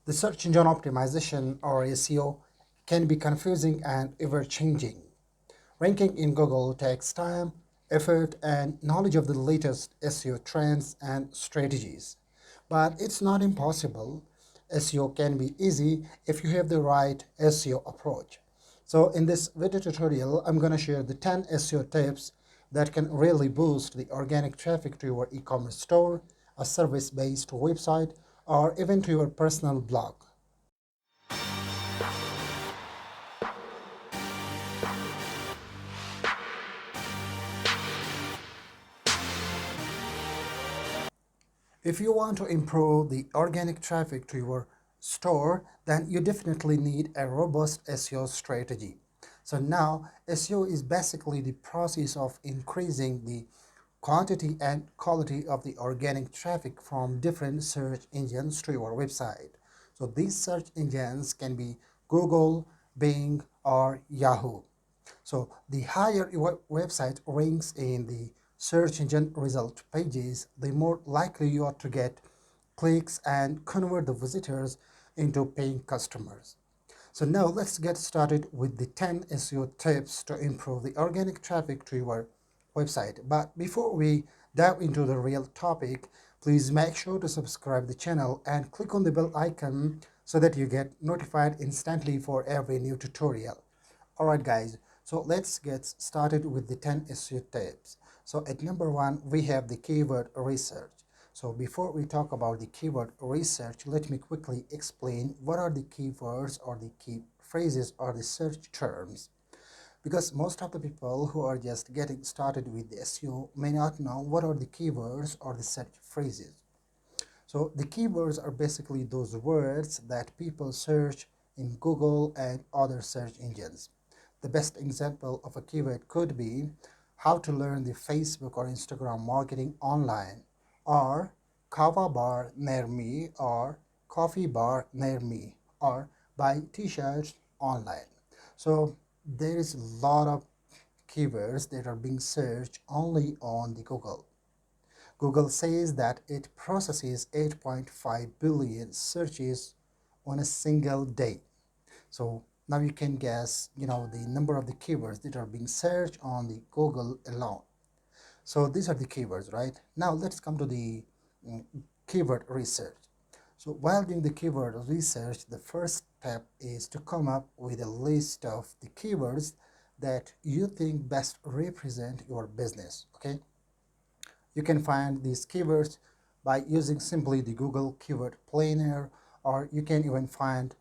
The search engine optimization or SEO can be confusing and ever-changing. Ranking in Google takes time, effort, and knowledge of the latest SEO trends and strategies. But it's not impossible. SEO can be easy if you have the right SEO approach. So in this video tutorial, I'm going to share the 10 SEO tips that can really boost the organic traffic to your e-commerce store, a service-based website, or even to your personal blog. If you want to improve the organic traffic to your store, then you definitely need a robust SEO strategy. So now, SEO is basically the process of increasing the quantity and quality of the organic traffic from different search engines to your website. So these search engines can be Google, Bing, or Yahoo. So the higher your website ranks in the search engine result pages, the more likely you are to get clicks and convert the visitors into paying customers. So now let's get started with the 10 SEO tips to improve the organic traffic to your website. But before we dive into the real topic, please make sure to subscribe the channel and click on the bell icon so that you get notified instantly for every new tutorial. Alright guys, so let's get started with the 10 SEO tips. So at number 1, we have the keyword research. So before we talk about the keyword research, let me quickly explain what are the keywords or the key phrases or the search terms. Because most of the people who are just getting started with the SEO may not know what are the keywords or the search phrases. So the keywords are basically those words that people search in Google and other search engines. The best example of a keyword could be how to learn the Facebook or Instagram marketing online, or kava bar near me, or coffee bar near me, or buy t-shirts online. So there is a lot of keywords that are being searched only on the Google. Google says that it processes 8.5 billion searches on a single day. So now you can guess, the number of the keywords that are being searched on the Google alone. So these are the keywords, right? Now let's come to the keyword research. So while doing the keyword research, the first step is to come up with a list of the keywords that you think best represent your business, okay? You can find these keywords by using simply the Google Keyword Planner, or you can even find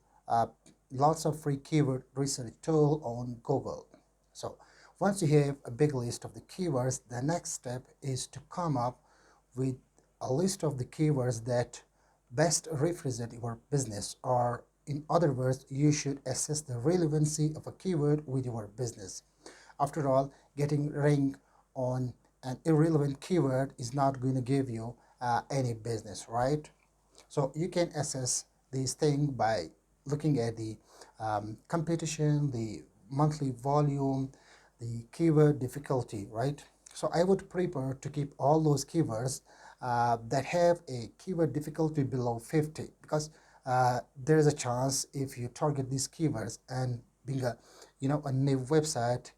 lots of free keyword research tool on Google. So once you have a big list of the keywords, the next step is to come up with a list of the keywords that best represent your business, or in other words, you should assess the relevancy of a keyword with your business. After all, getting ranked on an irrelevant keyword is not going to give you any business, right? So you can assess these things by looking at the competition, the monthly volume, the keyword difficulty, right? So I would prefer to keep all those keywords that have a keyword difficulty below 50, because there is a chance if you target these keywords and being a new website,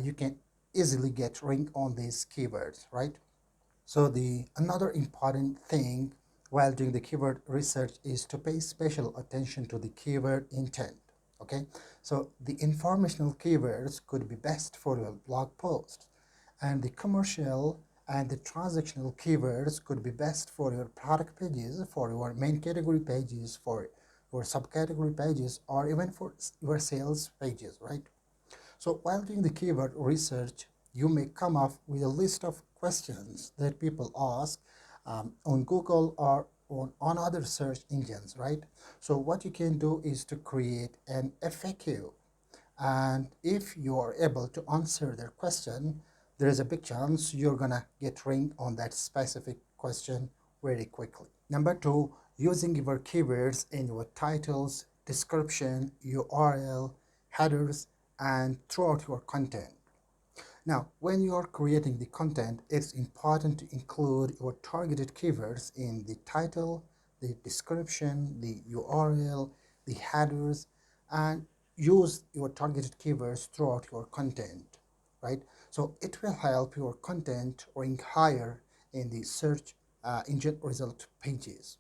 you can easily get ranked on these keywords, right? So the another important thing while doing the keyword research is to pay special attention to the keyword intent. Okay, so the informational keywords could be best for your blog post, and the commercial and the transactional keywords could be best for your product pages, for your main category pages, for your subcategory pages, or even for your sales pages, right? So while doing the keyword research, you may come up with a list of questions that people ask on Google or on other search engines, right? So what you can do is to create an FAQ. And if you are able to answer their question, there is a big chance you're gonna get ranked on that specific question very quickly. Number 2, using your keywords in your titles, description, URL, headers, and throughout your content. Now, when you are creating the content, it's important to include your targeted keywords in the title, the description, the URL, the headers, and use your targeted keywords throughout your content, right? So it will help your content rank higher in the search engine result pages.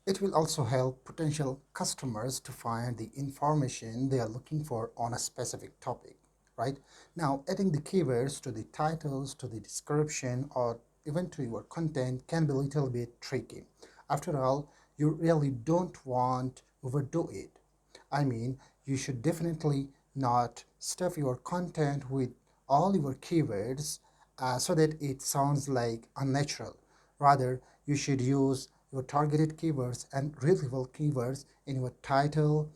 It will also help potential customers to find the information they are looking for on a specific topic, right? Now, adding the keywords to the titles, to the description, or even to your content can be a little bit tricky. After all, you really don't want to overdo it. I mean, you should definitely not stuff your content with all your keywords so that it sounds like unnatural. Rather, you should use your targeted keywords and relevant keywords in your title,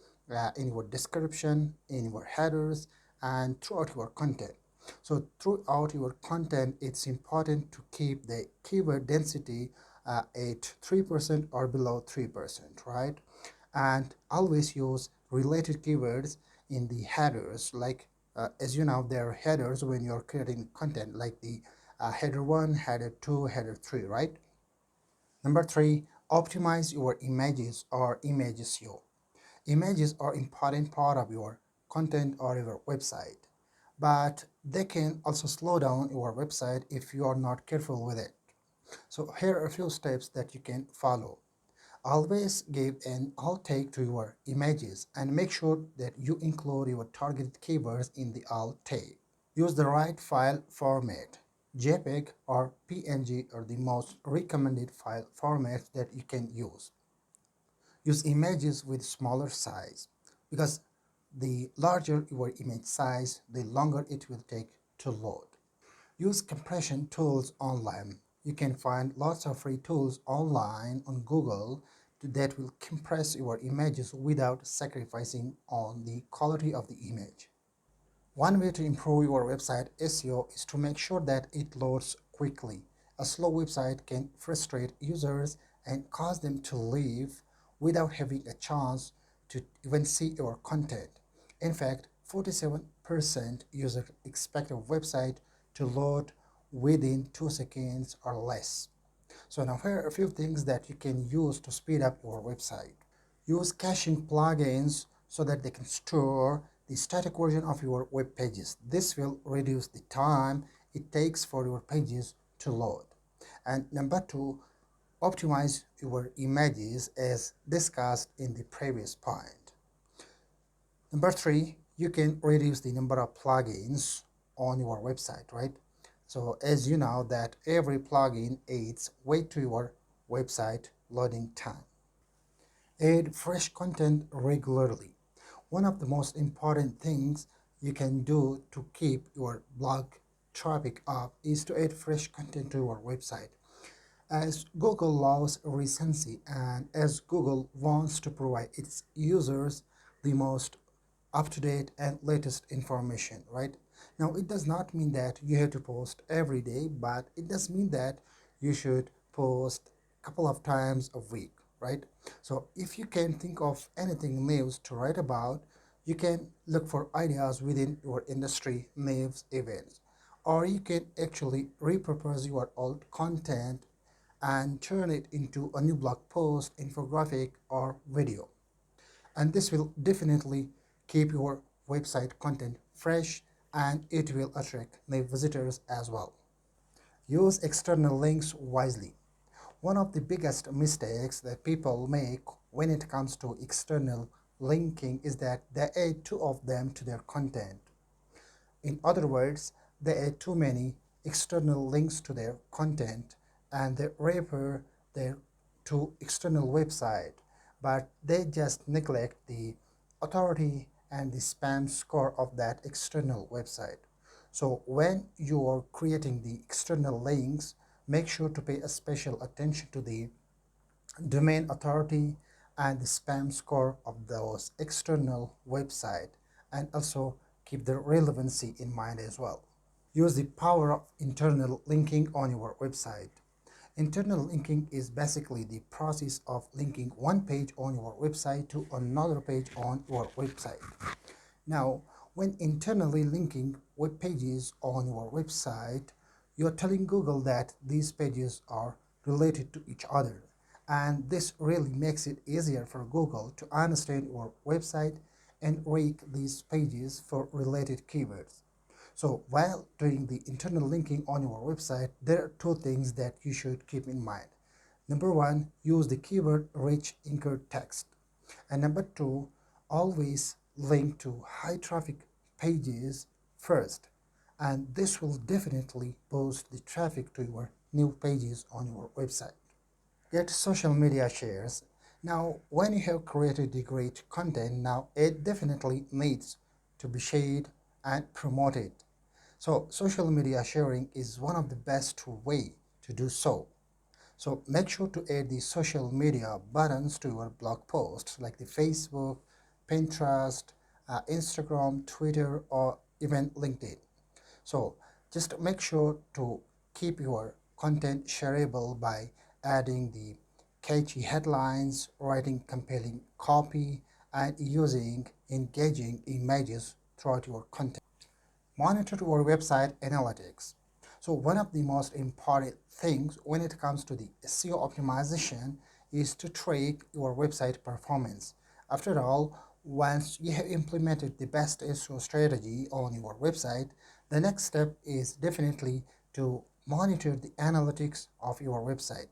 in your description, in your headers, and throughout your content. So throughout your content, it's important to keep the keyword density at 3% or below 3%, right? And always use related keywords in the headers, like as you know, there are headers when you're creating content, like the header 1, header 2, header 3, right? Number 3, optimize your images or image SEO. Images are important part of your content or your website, but they can also slow down your website if you are not careful with it. So here are a few steps that you can follow. Always give an alt tag to your images and make sure that you include your targeted keywords in the alt tag. Use the right file format. JPEG or PNG are the most recommended file formats that you can use. Use images with smaller size because the larger your image size, the longer it will take to load. Use compression tools online. You can find lots of free tools online on Google that will compress your images without sacrificing on the quality of the image. One way to improve your website SEO is to make sure that it loads quickly. A slow website can frustrate users and cause them to leave without having a chance to even see your content. In fact, 47% users expect a website to load within 2 seconds or less. So now here are a few things that you can use to speed up your website. Use caching plugins so that they can store the static version of your web pages. This will reduce the time it takes for your pages to load. And number 2, optimize your images as discussed in the previous point. Number 3, you can reduce the number of plugins on your website, right? So as you know that every plugin adds weight to your website loading time. Add fresh content regularly. One of the most important things you can do to keep your blog traffic up is to add fresh content to your website. As Google loves recency and as Google wants to provide its users the most up-to-date and latest information, right? Now, it does not mean that you have to post every day, but it does mean that you should post a couple of times a week, right? So if you can think of anything news to write about, you can look for ideas within your industry news events, or you can actually repurpose your old content and turn it into a new blog post, infographic, or video. And this will definitely keep your website content fresh and it will attract new visitors as well. Use external links wisely. One of the biggest mistakes that people make when it comes to external linking is that they add two of them to their content. In other words, they add too many external links to their content and they refer their to external website, but they just neglect the authority and the spam score of that external website. So when you are creating the external links, make sure to pay a special attention to the domain authority and the spam score of those external website, and also keep the relevancy in mind as well. Use the power of internal linking on your website. Internal linking is basically the process of linking one page on your website to another page on your website. Now, when internally linking web pages on your website, you're telling Google that these pages are related to each other And this really makes it easier for Google to understand your website and rank these pages for related keywords. So while doing the internal linking on your website, there are two things that you should keep in mind. Number one, use the keyword rich anchor text. And number two, always link to high traffic pages first. And this will definitely boost the traffic to your new pages on your website. Get social media shares. Now, when you have created the great content, now it definitely needs to be shared and promoted. So, social media sharing is one of the best way to do so. So make sure to add the social media buttons to your blog posts like the Facebook, Pinterest, Instagram, Twitter, or even LinkedIn. So just make sure to keep your content shareable by adding the catchy headlines, writing compelling copy, and using engaging images throughout your content. Monitor your website analytics. So one of the most important things when it comes to the SEO optimization is to track your website performance. After all, once you have implemented the best SEO strategy on your website, the next step is definitely to monitor the analytics of your website.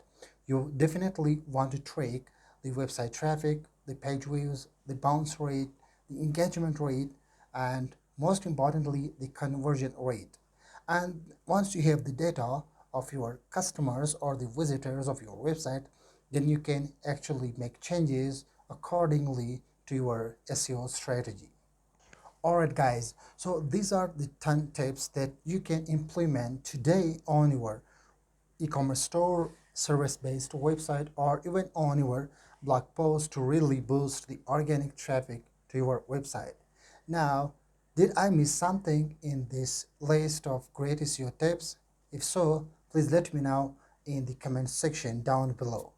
You definitely want to track the website traffic, the page views, the bounce rate, the engagement rate, and most importantly, the conversion rate. And once you have the data of your customers or the visitors of your website, then you can actually make changes accordingly to your SEO strategy. Alright guys, so these are the 10 tips that you can implement today on your e-commerce store, service-based website, or even on your blog post to really boost the organic traffic to your website. Now, did I miss something in this list of great SEO tips? If so, please let me know in the comment section down below.